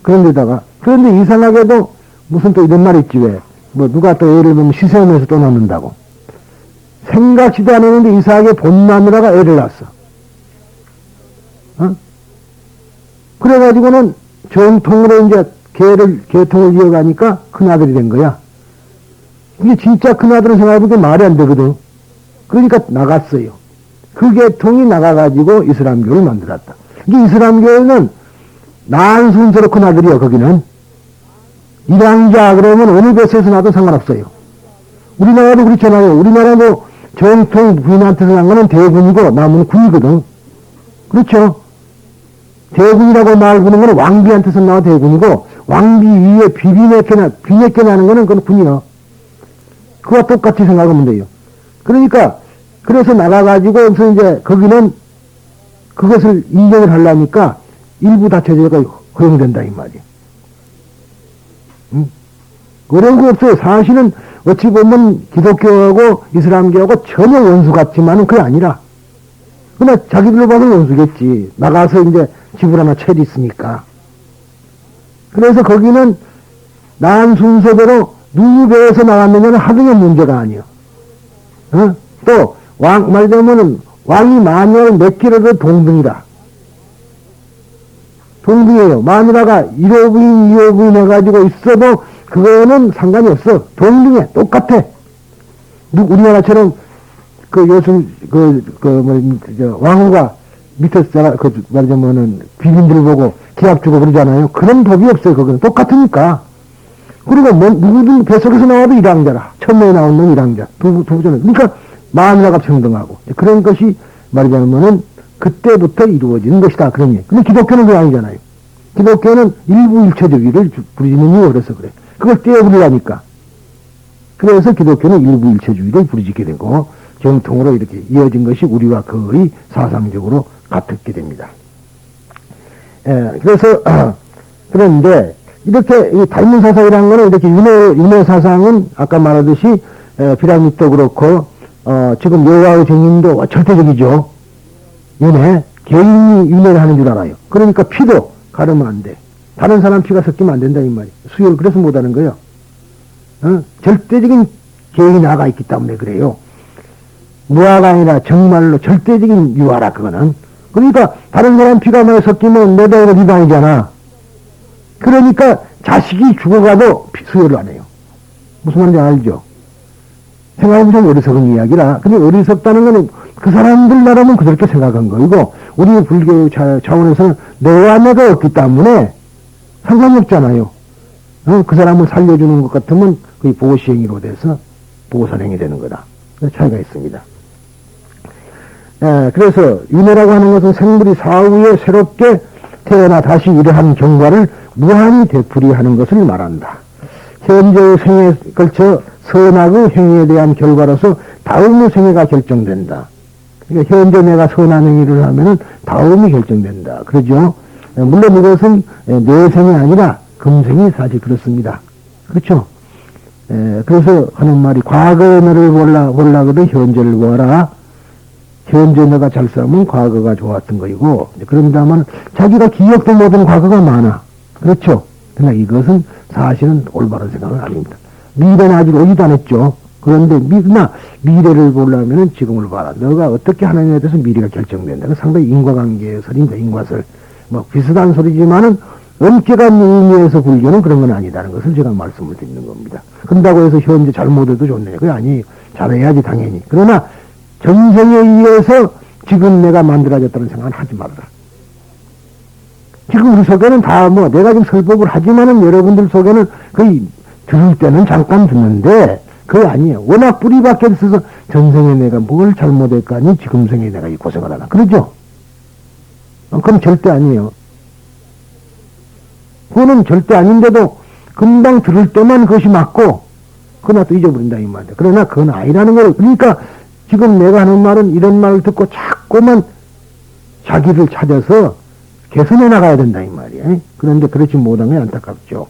그런데 이상하게도 무슨 또 이런 말이 있지 왜. 뭐 누가 또 예를 들면 시샘에서 또 낳는다고. 생각지도 않았는데 이상하게 본 마누라가 애를 낳았어. 어? 그래가지고는 정통으로 이제 계통을 이어가니까 큰아들이 된 거야. 이게 진짜 큰아들은 생각해보니까 말이 안 되거든. 그러니까 나갔어요. 그 계통이 나가가지고 이슬람교를 만들었다. 이게 이슬람교는 낳은 순서로 큰아들이요, 거기는. 일왕자 그러면 어느 배에서 나도 상관없어요. 우리나라도 그렇잖아요. 우리나라도 정통 부인한테서 난 거는 대군이고 남은 군이거든. 그렇죠? 대군이라고 말 부는 거는 왕비한테서 나와 대군이고 왕비 위에 비내게 나는 거는 그건 군이요. 그와 똑같이 생각하면 돼요. 그러니까 그래서 나가가지고 그래서 이제 거기는 그것을 인정을 하려니까 일부 다처제가 허용된다 이 말이에요. 어려운 거 없어요. 사실은 어찌 보면 기독교하고 이슬람교하고 전혀 원수 같지만은 그게 아니라 그러나 자기들로 봐서 원수겠지. 나가서 이제 집을 하나 차렸으니까. 그래서 거기는 낳은 순서대로 누구 배에서 나왔느냐는 하등의 문제가 아니요. 어? 또 말하자면은 왕이 마녀를 몇 킬로도 동등이다. 동등이에요. 마누라가 1호 부인, 2호 부인 해가지고 있어도 그거는 상관이 없어. 동등해. 똑같아. 우리나라처럼 왕후가 밑에서 말하자면은 비빈들 보고 기합 주고 그러잖아요. 그런 법이 없어요. 그거는 똑같으니까. 그리고 누구든 뱃속에서 나와도 일왕자라. 천명에 나온 놈 일왕자. 두부전은. 그러니까 마누라가 평등하고. 그런 것이 말하자면은 그때부터 이루어지는 것이다. 그런 얘기. 근데 기독교는 그게 아니잖아요. 기독교는 일부일체주의를 부르짖는 이유가 그래서 그래. 그걸 떼어부리라니까. 그래서 기독교는 일부일체주의를 부르짖게 되고 정통으로 이렇게 이어진 것이 우리와 거의 사상적으로 같게 됩니다. 그래서 그런데 이렇게 닮은 사상이라는 거는 이렇게 윤회 사상은 아까 말하듯이 피라미드도 그렇고 지금 여호와의 증인도 절대적이죠. 윤회, 개인이 윤회를 하는 줄 알아요. 그러니까 피도 가르면 안 돼. 다른 사람 피가 섞이면 안 된다 이 말이에요. 수혈 그래서 못하는 거예요. 절대적인 개인이 나가 있기 때문에 그래요. 무화가 아니라 정말로 절대적인 유화라 그거는. 그러니까 다른 사람 피가 만약 섞이면 내 방이나 네 방이잖아. 그러니까 자식이 죽어가도 수혈을 안 해요. 무슨 말인지 알죠? 생각하면 좀 어리석은 이야기라. 근데 어리석다는 거는 그 사람들 나라면 그렇게 생각한 거이고 우리 불교 차원에서는 너와 내가 없기 때문에 상관이 없잖아요. 그 사람을 살려주는 것 같으면 그게 보시행위로 돼서 보살행이 되는 거다. 차이가 있습니다. 그래서 윤회라고 하는 것은 생물이 사후에 새롭게 태어나 다시 이러한 경과를 무한히 되풀이하는 것을 말한다. 현재의 생애에 걸쳐 선악의 행위에 대한 결과로서 다음의 생애가 결정된다. 그러니까 현재 내가 선한 행위를 하면은 다음이 결정된다. 그러죠? 물론 이것은 내 생이 아니라 금생이 사실 그렇습니다. 그렇죠? 그래서 하는 말이 과거의 너를 보려거든 현재를 보아라. 현재 너가 잘 살면 과거가 좋았던 거이고 그런다면 자기가 기억도 못한 과거가 많아. 그렇죠? 그러나 이것은 사실은 올바른 생각은 아닙니다. 미래는 아직 오지도 않았죠. 그런데 미래를 보려면 지금을 봐라. 너가 어떻게 하느냐에 대해서 미래가 결정된다. 상당히 인과관계의 설입니다. 인과설. 뭐 비슷한 소리지만은 엄격한 의미에서 불교는 그런 건 아니다는 것을 제가 말씀을 드리는 겁니다. 그런다고 해서 현재 잘못해도 좋네. 그게 아니에요. 잘해야지 당연히. 그러나 전생에 의해서 지금 내가 만들어졌다는 생각은 하지 말아라. 지금 우리 속에는 다 내가 지금 설법을 하지만은 여러분들 속에는 거의 들을 때는 잠깐 듣는데 그게 아니에요. 워낙 뿌리 박혀 있어서 전생에 내가 뭘 잘못했까니 지금 생에 내가 이 고생을 하나. 그러죠? 그건 절대 아니에요. 그거는 절대 아닌데도 금방 들을 때만 그것이 맞고 그러나 또 잊어버린다 이 말이야. 그러나 그건 아니라는 거예요. 그러니까 지금 내가 하는 말은 이런 말을 듣고 자꾸만 자기를 찾아서 개선해 나가야 된다 이 말이야. 그런데 그렇지 못한 게 안타깝죠.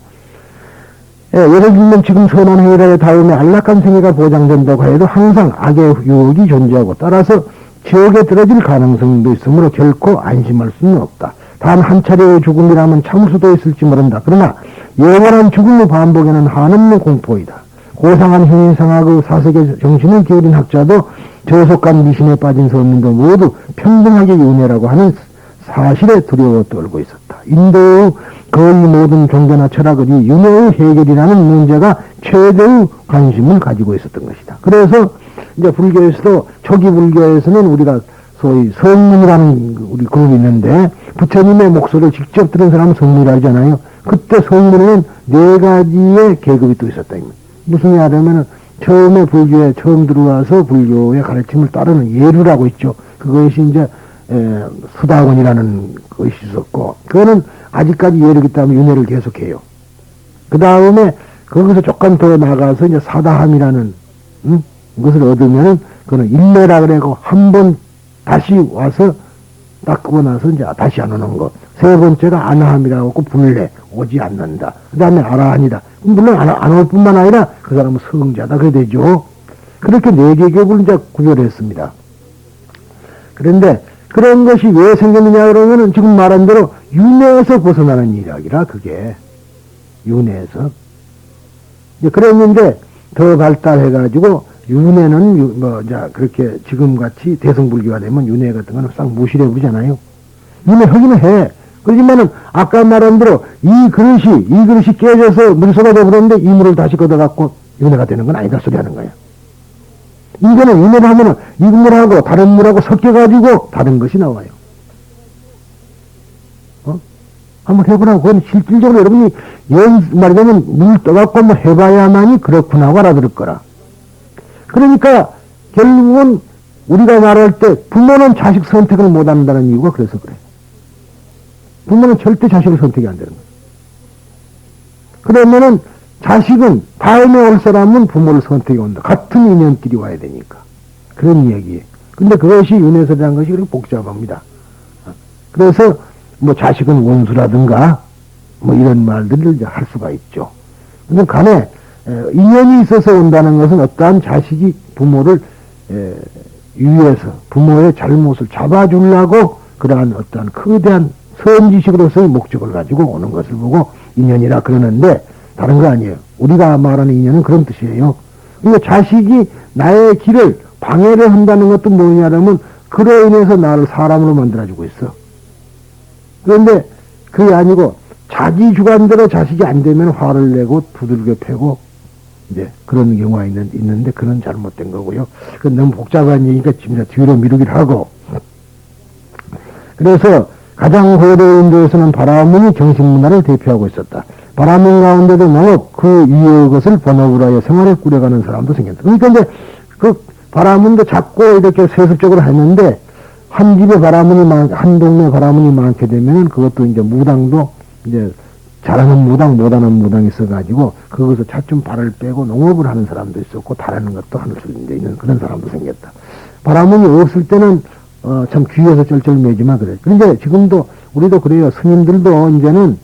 예를 들면 지금 선한 행위를 다음에 안락한 생애가 보장된다고 해도 항상 악의 유혹이 존재하고 따라서 지옥에 떨어질 가능성도 있으므로 결코 안심할 수는 없다. 단 한 차례의 죽음이라면 참을 수도 있을지 모른다. 그러나 영원한 죽음의 반복에는 한없는 공포이다. 고상한 형인상학의 사색의 정신을 기울인 학자도 저속한 미신에 빠진 서민도 모두 평등하게 윤회라고 하는 사실에 두려워 떨고 있었다. 인도의 거의 모든 종교나 철학은 이 윤회의 해결이라는 문제가 최대의 관심을 가지고 있었던 것이다. 그래서 이제 불교에서도 초기 불교에서는 우리가 소위 성문이라는 우리 그룹이 있는데 부처님의 목소리를 직접 들은 사람은 성문이라 하잖아요. 그때 성문에는 네 가지의 계급이 또 있었다. 무슨 얘기하냐면 처음에 불교에 처음 들어와서 불교의 가르침을 따르는 예루라고 있죠. 그것이 이제 수다원이라는 것이 있었고 그거는 아직까지 예루기 때문에 윤회를 계속해요. 그 다음에 거기서 조금 더 나가서 이제 사다함이라는 것을 얻으면은 그거는 일례라 그래고 한 번 다시 와서 닦고 나서 이제 다시 안 오는 거. 세 번째가 아나함이라고 하고 불례 오지 않는다. 그 다음에 아라한이다. 물론 안 올 뿐만 아니라 그 사람은 성자다. 그래 되죠. 그렇게 네 계급을 이제 구별했습니다. 그런데 그런 것이 왜 생겼느냐 그러면은 지금 말한 대로 윤회에서 벗어나는 이야기라 그게 윤회에서 이제 그랬는데 더 발달해가지고 윤회는 자 그렇게 지금같이 대성불교가 되면 윤회 같은 거는 싹 무시해 버리잖아요. 윤회 하기는 해. 그렇지만은 아까 말한 대로 이 그릇이 깨져서 물소가 되어버렸는데 이 물을 다시 걷어갖고 윤회가 되는 건 아니다 소리 하는 거야. 이거는 윤회를 하면은 이 물하고 다른 물하고 섞여가지고 다른 것이 나와요. 한번 해보라고. 그건 실질적으로 여러분이 말하자면 물 떠갖고 한번 해봐야만이 그렇구나 알아들을 거라. 그러니까 결국은 우리가 말할 때 부모는 자식 선택을 못 한다는 이유가 그래서 그래. 부모는 절대 자식을 선택이 안 되는 거야. 그러면은 자식은 다음에 올 사람은 부모를 선택해 온다. 같은 인연끼리 와야 되니까. 그런 얘기예요. 근데 그것이 윤회설이라는 것이 그렇게 복잡합니다. 그래서 뭐 자식은 원수라든가 뭐 이런 말들을 이제 할 수가 있죠. 근데 간에 인연이 있어서 온다는 것은 어떠한 자식이 부모를 위해서 부모의 잘못을 잡아주려고 그러한 어떠한 거대한 선지식으로서의 목적을 가지고 오는 것을 보고 인연이라 그러는데 다른 거 아니에요. 우리가 말하는 인연은 그런 뜻이에요. 그러니까 자식이 나의 길을 방해를 한다는 것도 뭐냐면 그로 인해서 나를 사람으로 만들어주고 있어. 그런데 그게 아니고 자기 주관대로 자식이 안 되면 화를 내고 두들겨 패고 이제 그런 경우가 있는데 그건 잘못된 거고요. 그건 너무 복잡한 얘기니까 지금 뒤로 미루기를 하고. 그래서 가장 고대 인도에서는 바라문이 정신문화를 대표하고 있었다. 바라문 가운데도 농업 그 이의 것을 본업으로 하여 생활을 꾸려가는 사람도 생겼다. 그러니까 이제 그 바라문도 작고 이렇게 세습적으로 했는데 한 집에 바라문이 한 동네 바라문이 많게 되면은 그것도 이제 무당도 이제 잘하는 무당, 못하는 무당이 있어가지고, 거기서 차츰 발을 빼고 농업을 하는 사람도 있었고, 다른 것도 할 수 있는 그런 사람도 생겼다. 바라문이 없을 때는, 참 귀에서 쩔쩔매지만 그래. 그런데 지금도, 우리도 그래요. 스님들도 이제는,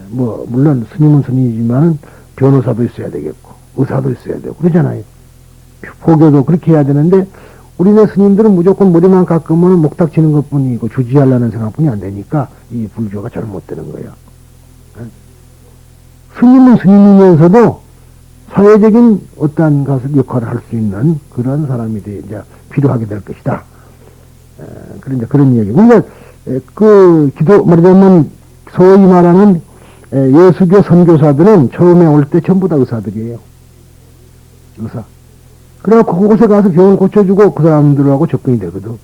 물론 스님은 스님이지만 변호사도 있어야 되겠고, 의사도 있어야 되고, 그러잖아요. 포교도 그렇게 해야 되는데, 우리네 스님들은 무조건 머리만 깎으면 목탁 치는 것 뿐이고, 주지하려는 생각뿐이 안 되니까, 이 불교가 잘못되는 거예요. 스님은 스님이면서도 사회적인 어떠한 것을 역할을 할 수 있는 그런 사람이 이제 필요하게 될 것이다. 그런 얘기. 그러니까, 말하자면, 소위 말하는 예수교 선교사들은 처음에 올 때 전부 다 의사들이에요. 의사. 그래갖고 그곳에 가서 병을 고쳐주고 그 사람들하고 접근이 되거든.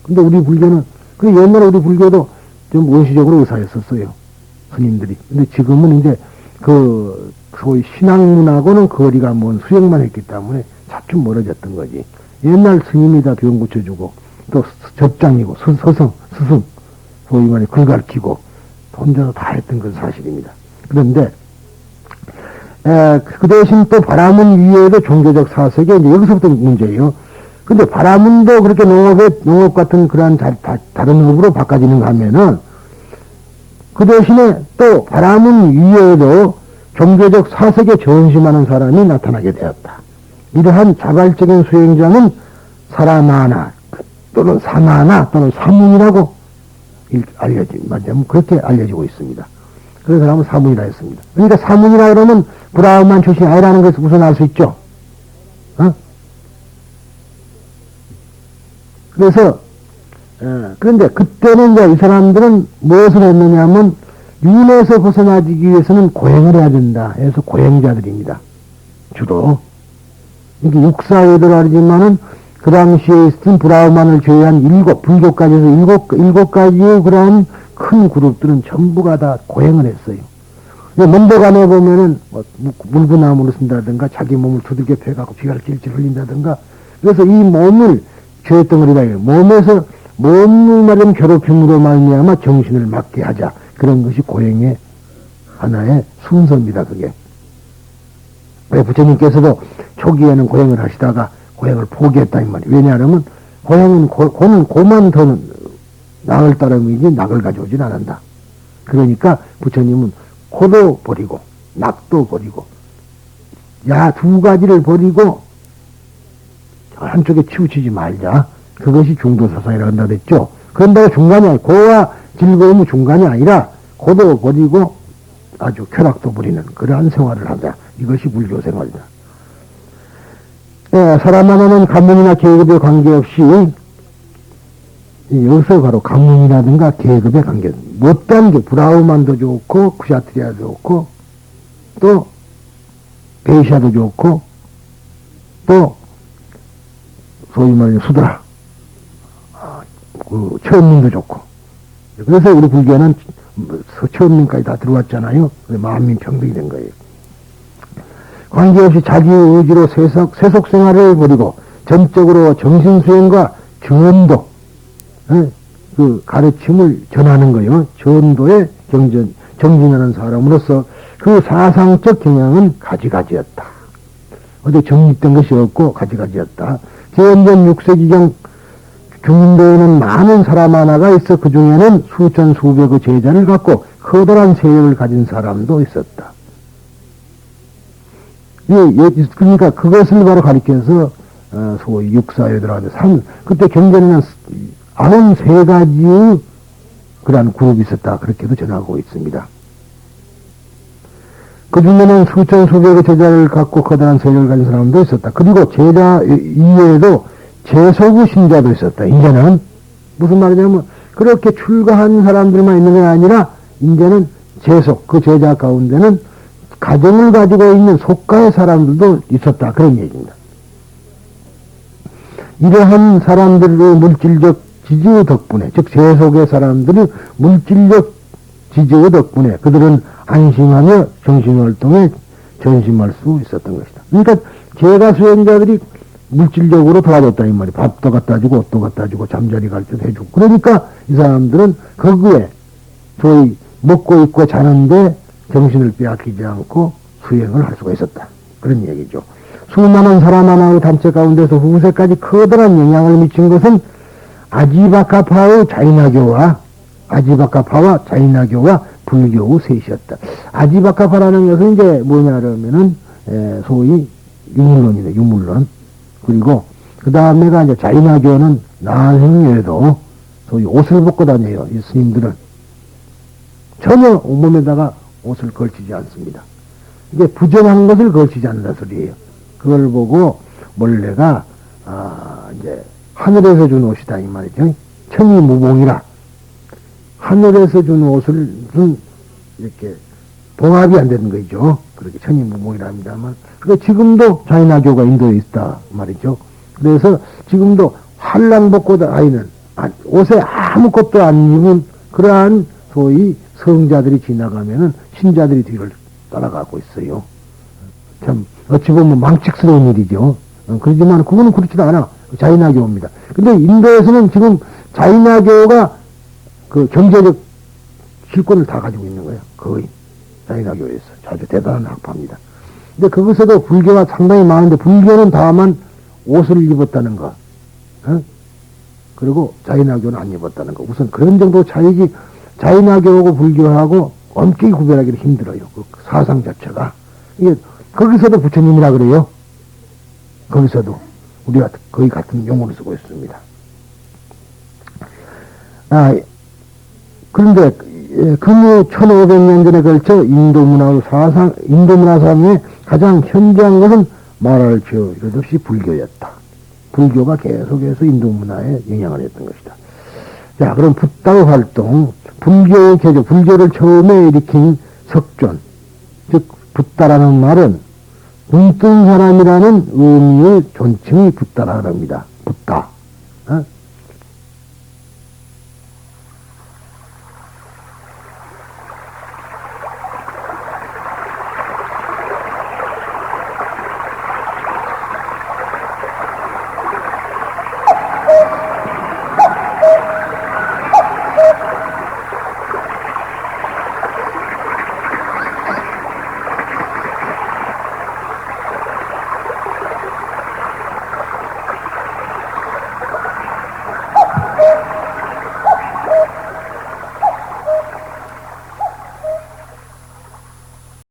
근데 우리 불교는, 옛날에 우리 불교도 좀 원시적으로 의사였었어요. 스님들이. 근데 지금은 이제 소위 신앙문하고는 거리가 먼 수행만 했기 때문에 차츰 멀어졌던 거지. 옛날 스님이 다 병 고쳐주고, 또 접장이고, 스승, 소위 말해 글 가르치고, 혼자서 다 했던 건 사실입니다. 그런데, 그 대신 또 바라문 위에도 종교적 사색에 이제 여기서부터 문제예요. 근데 바라문도 그렇게 농업 같은 그러한 다른 업으로 바꿔지는가 하면은, 그 대신에 또 바라문 위에도 종교적 사색에 전심하는 사람이 나타나게 되었다. 이러한 자발적인 수행자는 사라마나 또는 사마나 또는 사문이라고 맞으면 그렇게 알려지고 있습니다. 그런 사람은 사문이라 했습니다. 그러니까 사문이라 그러면 브라흐만 출신이 아니라는 것을 우선 알 수 있죠. 그래서 그런데 그때는 이제 이 사람들은 무엇을 했느냐 하면 윤에서 벗어나기 위해서는 고행을 해야 된다 해서 고행자들입니다. 주로. 이게 육사회들 하지만은 그 당시에 있었던 브라흐만을 제외한 불교까지에서 일곱 가지의 그러한 큰 그룹들은 전부가 다 고행을 했어요. 먼데간에 보면은 물구나무를 쓴다든가 자기 몸을 두들겨 패갖고 피가 찔찔 흘린다든가 그래서 이 몸을 죄덩어리다. 몸을 말하면 괴롭힘으로 말미암아 정신을 맑게 하자. 그런 것이 고행의 하나의 순서입니다. 그게. 왜 부처님께서도 초기에는 고행을 하시다가 고행을 포기했다 이 말이에요. 왜냐하면 고행은 고만 더 낙을 따름이지 낙을 가져오진 않는다. 그러니까 부처님은 고도 버리고 낙도 버리고 두 가지를 버리고 한쪽에 치우치지 말자. 그것이 중도사상이라고 한다 그랬죠. 그런다고 중간이 아니라 고와 즐거움이 중간이 아니라 고도 버리고 아주 쾌락도 버리는 그러한 생활을 하자. 이것이 불교 생활이다. 사람 하나는 가문이나 계급에 관계없이 여기서 바로 가문이라든가 계급에 관계 못한 게 브라흐만도 좋고 쿠샤트리아도 좋고 또 베이샤도 좋고 또 소위 말하는 수드라 처음민도 좋고 그래서 우리 불교는 처음민까지 다 들어왔잖아요. 만민 평등이 된 거예요. 관계없이 자기 의지로 세속 생활을 벌이고 전적으로 정신수행과 전도 그 가르침을 전하는 거예요. 전도에 정진하는 사람으로서 그 사상적 경향은 가지가지였다. 어디 정립된 것이 없고 가지가지였다. 기원전 6세기경 중인도에는 많은 사람 하나가 있어 그 중에는 수천 수백의 제자를 갖고 커다란 세력을 가진 사람도 있었다. 그러니까 그것을 바로 가리켜서 소위 육사회들하고 그때 경전에는 93가지의 그러한 그룹이 있었다. 그렇게도 전하고 있습니다. 그 중에는 수천 수백의 제자를 갖고 커다란 세력을 가진 사람도 있었다. 그리고 제자 이외에도 재소구 신자도 있었다. 이제는 무슨 말이냐면 그렇게 출가한 사람들만 있는 게 아니라 이제는 재속 그 제자 가운데는 가정을 가지고 있는 속가의 사람들도 있었다. 그런 얘기입니다. 이러한 사람들의 물질적 지지의 덕분에 즉 재속의 사람들의 물질적 지지의 덕분에 그들은 안심하며 정신활동에 전심할 수 있었던 것이다. 그러니까 제가 수행자들이 물질적으로 도와줬다 이 말이에요. 밥도 갖다 주고 옷도 갖다 주고 잠자리 갈 때도 해주고 그러니까 이 사람들은 거기에 소위 먹고 입고 자는데 정신을 빼앗기지 않고 수행을 할 수가 있었다. 그런 얘기죠. 수많은 사람 하나의 단체 가운데서 후세까지 커다란 영향을 미친 것은 아지바카파와 자이나교와 불교의 셋이었다. 아지바카파라는 것은 이제 뭐냐 그러면은 소위 유물론이네. 유물론. 그리고 그 다음에가 이제 자이나교는 나행외도 소위 옷을 벗고 다녀요. 이 스님들은 전혀 온몸에다가 옷을 걸치지 않습니다. 이게 부정한 것을 걸치지 않는다 소리예요. 그걸 보고 원래가 이제 하늘에서 준 옷이다 이 말이죠. 천이무봉이라 하늘에서 준 옷을 이렇게 봉합이 안 되는 거죠. 그렇게 천이무봉이라 합니다만 그러니까 지금도 자이나교가 인도에 있다 말이죠. 그래서 지금도 한랑 벗고 다니는 옷에 아무것도 안 입은 그러한 소위 성자들이 지나가면은 신자들이 뒤를 따라가고 있어요. 참 어찌 보면 망측스러운 일이죠. 그렇지만 그거는 그렇지도 않아. 자이나교입니다. 근데 인도에서는 지금 자이나교가 그 경제적 실권을 다 가지고 있는 거예요. 거의 자이나교에서 아주 대단한 학파입니다. 근데 거기서도 불교가 상당히 많은데 불교는 다만 옷을 입었다는 거, 그리고 자이나교는 안 입었다는 거. 우선 그런 정도 차이지 자이나교하고 불교하고 엄격히 구별하기는 힘들어요. 그 사상 자체가. 이게 거기서도 부처님이라 그래요. 거기서도. 우리가 거의 같은 용어를 쓰고 있습니다. 그런데 근무 1500년 전에 걸쳐 인도 문화상의 가장 현저한 것은 말할 필요 없이 불교였다. 불교가 계속해서 인도 문화에 영향을 했던 것이다. 자, 그럼 붓다의 활동, 불교의 개조, 불교를 처음에 일으킨 석존, 즉 붓다라는 말은 눈뜬 사람이라는 의미의 존칭이 붓다라 합니다. 붓다.